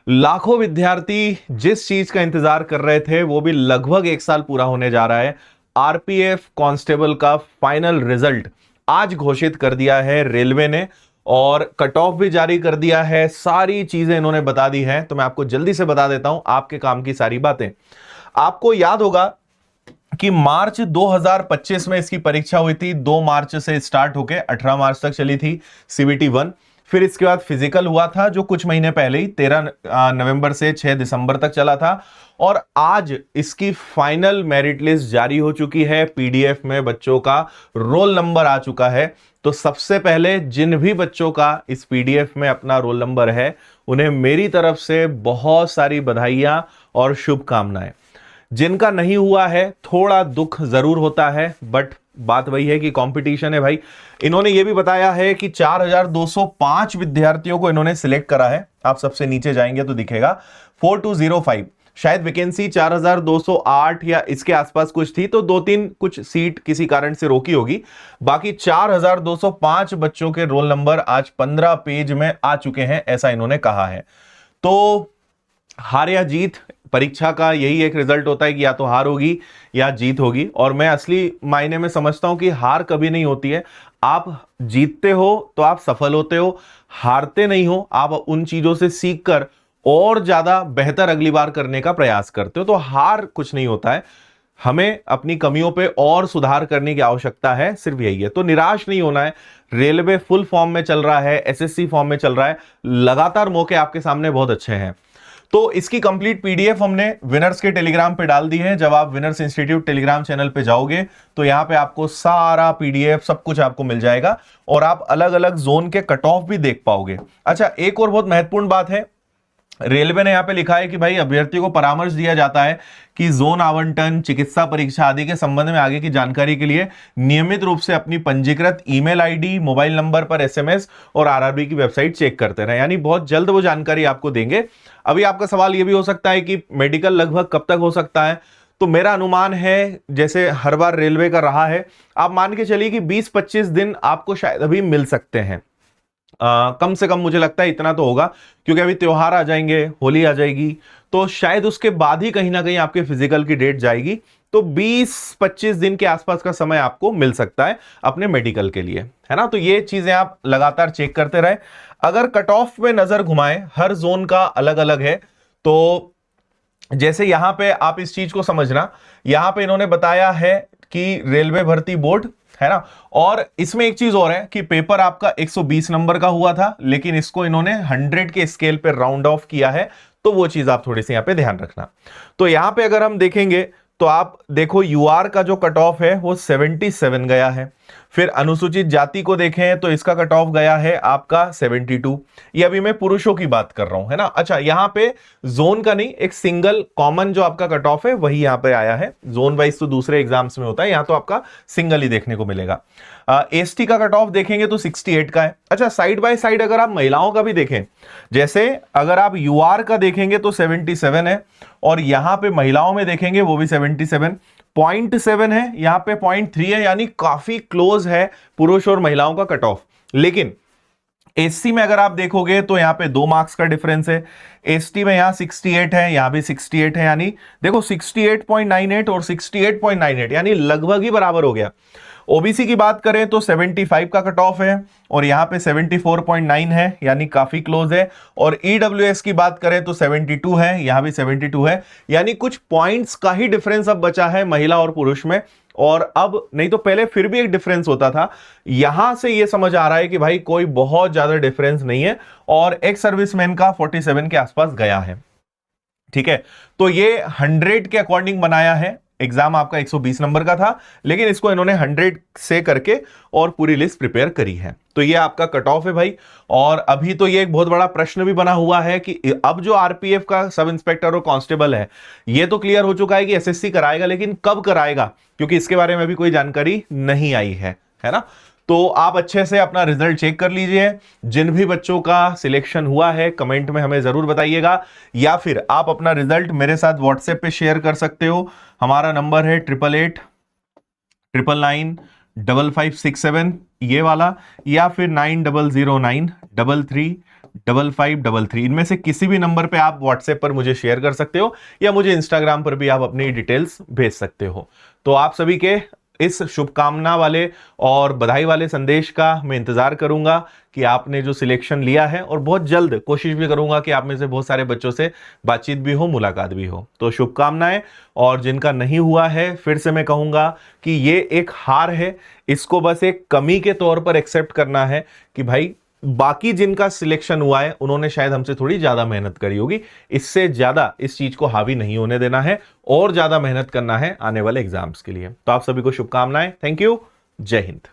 लाखों विद्यार्थी जिस चीज का इंतजार कर रहे थे वो भी लगभग एक साल पूरा होने जा रहा है। आरपीएफ कांस्टेबल का फाइनल रिजल्ट आज घोषित कर दिया है रेलवे ने और कट ऑफ भी जारी कर दिया है। सारी चीजें इन्होंने बता दी है, तो मैं आपको जल्दी से बता देता हूं आपके काम की सारी बातें। आपको याद होगा कि मार्च 2025 में इसकी परीक्षा हुई थी। 2 मार्च से स्टार्ट होके 18 मार्च तक चली थी सीबीटी 1। फिर इसके बाद फिजिकल हुआ था जो कुछ महीने पहले ही 13 नवंबर से 6 दिसंबर तक चला था। और आज इसकी फाइनल मेरिट लिस्ट जारी हो चुकी है। पीडीएफ में बच्चों का रोल नंबर आ चुका है। तो सबसे पहले जिन भी बच्चों का इस पीडीएफ में अपना रोल नंबर है उन्हें मेरी तरफ से बहुत सारी बधाइयां और शुभकामनाएं। जिनका नहीं हुआ है थोड़ा दुख जरूर होता है, बट बात वही है कि कंपटीशन है भाई। इन्होंने ये भी बताया है कि 4205 विद्यार्थियों को इन्होंने सिलेक्ट करा है। आप सबसे नीचे जाएंगे तो दिखेगा 4205। शायद वैकेंसी 4208 या इसके आसपास कुछ थी, तो 2-3 कुछ सीट किसी कारण से रोकी होगी। बाकी 4205 बच्चों के रोल नंबर आज 15 पेज में आ चुके हैं, ऐसा इन्होंने कहा है। तो हार या जीत परीक्षा का यही एक रिजल्ट होता है कि या तो हार होगी या जीत होगी। और मैं असली मायने में समझता हूं कि हार कभी नहीं होती है। आप जीतते हो तो आप सफल होते हो, हारते नहीं हो, आप उन चीजों से सीखकर और ज्यादा बेहतर अगली बार करने का प्रयास करते हो। तो हार कुछ नहीं होता है, हमें अपनी कमियों पे और सुधार करने की आवश्यकता है, सिर्फ यही है। तो निराश नहीं होना है। रेलवे फुल फॉर्म में चल रहा है, एसएससी फॉर्म में चल रहा है, लगातार मौके आपके सामने बहुत अच्छे हैं। तो इसकी कंप्लीट पीडीएफ हमने विनर्स के टेलीग्राम पे डाल दी है। जब आप विनर्स इंस्टीट्यूट टेलीग्राम चैनल पे जाओगे तो यहां पे आपको सारा पीडीएफ सब कुछ आपको मिल जाएगा और आप अलग अलग जोन के कट ऑफ भी देख पाओगे। अच्छा, एक और बहुत महत्वपूर्ण बात है, रेलवे ने यहां पे लिखा है कि भाई अभ्यर्थियों को परामर्श दिया जाता है कि जोन आवंटन, चिकित्सा परीक्षा आदि के संबंध में आगे की जानकारी के लिए नियमित रूप से अपनी पंजीकृत ईमेल आईडी, मोबाइल नंबर पर एसएमएस और आरआरबी की वेबसाइट चेक करते रहे। यानी बहुत जल्द वो जानकारी आपको देंगे। अभी आपका सवाल यह भी हो सकता है कि मेडिकल लगभग कब तक हो सकता है। तो मेरा अनुमान है, जैसे हर बार रेलवे का रहा है, आप मान के चलिए कि 20-25 दिन आपको शायद अभी मिल सकते हैं। कम से कम मुझे लगता है इतना तो होगा, क्योंकि अभी त्योहार आ जाएंगे, होली आ जाएगी, तो शायद उसके बाद ही कहीं ना कहीं आपके फिजिकल की डेट जाएगी। तो 20-25 दिन के आसपास का समय आपको मिल सकता है अपने मेडिकल के लिए, है ना। तो ये चीजें आप लगातार चेक करते रहे। अगर कट ऑफ में नजर घुमाएं, हर जोन का अलग अलग है। तो जैसे यहां पे आप इस चीज को समझना, यहां पे इन्होंने बताया है कि रेलवे भर्ती बोर्ड, है ना। और इसमें एक चीज और है कि पेपर आपका 120 नंबर का हुआ था, लेकिन इसको इन्होंने 100 के स्केल पे राउंड ऑफ किया है। तो वो चीज आप थोड़ी सी यहां पे ध्यान रखना। तो यहां पे अगर हम देखेंगे तो आप देखो यूआर का जो कट ऑफ है वो 77 गया है। फिर अनुसूचित जाति को देखें तो इसका कट ऑफ गया है आपका 72। ये अभी मैं पुरुषों की बात कर रहा हूं, है ना। अच्छा, यहां पे जोन का नहीं, एक सिंगल कॉमन जो आपका कट ऑफ है वही यहां पे आया है। जोन वाइज तो दूसरे एग्जाम्स में होता है, यहां तो आपका सिंगल ही देखने को मिलेगा। एसटी का कट ऑफ देखेंगे तो 68 का है। अच्छा, साइड बाय साइड अगर आप महिलाओं का भी देखें, जैसे अगर आप यूआर का देखेंगे तो 77 है, और यहां पे महिलाओं में देखेंगे वो भी 77.7 है, यहां पे 0.3 है, यानी काफी क्लोज है पुरुष और महिलाओं का कट ऑफ। लेकिन एससी में अगर आप देखोगे तो यहां पे 2 मार्क्स का डिफरेंस है। एसटी में यहां 68 है, यहां भी 68 है, यानी देखो 68.98 और 68.98 यानी लगभग ही बराबर हो गया। ओबीसी की बात करें तो 75 का कट ऑफ है और यहां पे 74.9 है, यानी काफी क्लोज है। और ईडब्ल्यूएस की बात करें तो 72 है, यहां भी 72 है, यानी कुछ पॉइंट्स का ही डिफरेंस अब बचा है महिला और पुरुष में। और अब नहीं तो पहले फिर भी एक डिफरेंस होता था। यहां से यह समझ आ रहा है कि भाई कोई बहुत ज्यादा डिफरेंस नहीं है, और एक्स सर्विसमैन का 47 के आसपास गया है। ठीक है, तो ये 100 के अकॉर्डिंग बनाया है। एग्जाम आपका 120 नंबर का था, लेकिन इसको इन्होंने 100 से करके और पूरी लिस्ट प्रिपेयर करी है। तो ये आपका कट ऑफ है भाई। और अभी तो ये एक बहुत बड़ा प्रश्न भी बना हुआ है कि अब जो आरपीएफ का सब इंस्पेक्टर और कांस्टेबल है, ये तो क्लियर हो चुका है कि एसएससी कराएगा, लेकिन कब कराएगा, क्योंकि इसके बारे में भी कोई जानकारी नहीं आई है ना। तो आप अच्छे से अपना रिजल्ट चेक कर लीजिए। जिन भी बच्चों का सिलेक्शन हुआ है कमेंट में हमें जरूर बताइएगा, या फिर आप अपना रिजल्ट मेरे साथ व्हाट्सएप पे शेयर कर सकते हो। हमारा नंबर है 8889 5567 ये वाला, या फिर 9009335533, इनमें से किसी भी नंबर पे आप व्हाट्सएप पर मुझे शेयर कर सकते हो, या मुझे इंस्टाग्राम पर भी आप अपनी डिटेल्स भेज सकते हो। तो आप सभी के इस शुभकामना वाले और बधाई वाले संदेश का मैं इंतजार करूंगा कि आपने जो सिलेक्शन लिया है, और बहुत जल्द कोशिश भी करूंगा कि आप में से बहुत सारे बच्चों से बातचीत भी हो, मुलाकात भी हो। तो शुभकामनाएं। और जिनका नहीं हुआ है, फिर से मैं कहूंगा कि ये एक हार है, इसको बस एक कमी के तौर पर एक्सेप्ट करना है कि भाई बाकी जिनका सिलेक्शन हुआ है उन्होंने शायद हमसे थोड़ी ज्यादा मेहनत करी होगी। इससे ज्यादा इस चीज को हावी नहीं होने देना है, और ज्यादा मेहनत करना है आने वाले एग्जाम्स के लिए। तो आप सभी को शुभकामनाएं। Thank you. जय हिंद।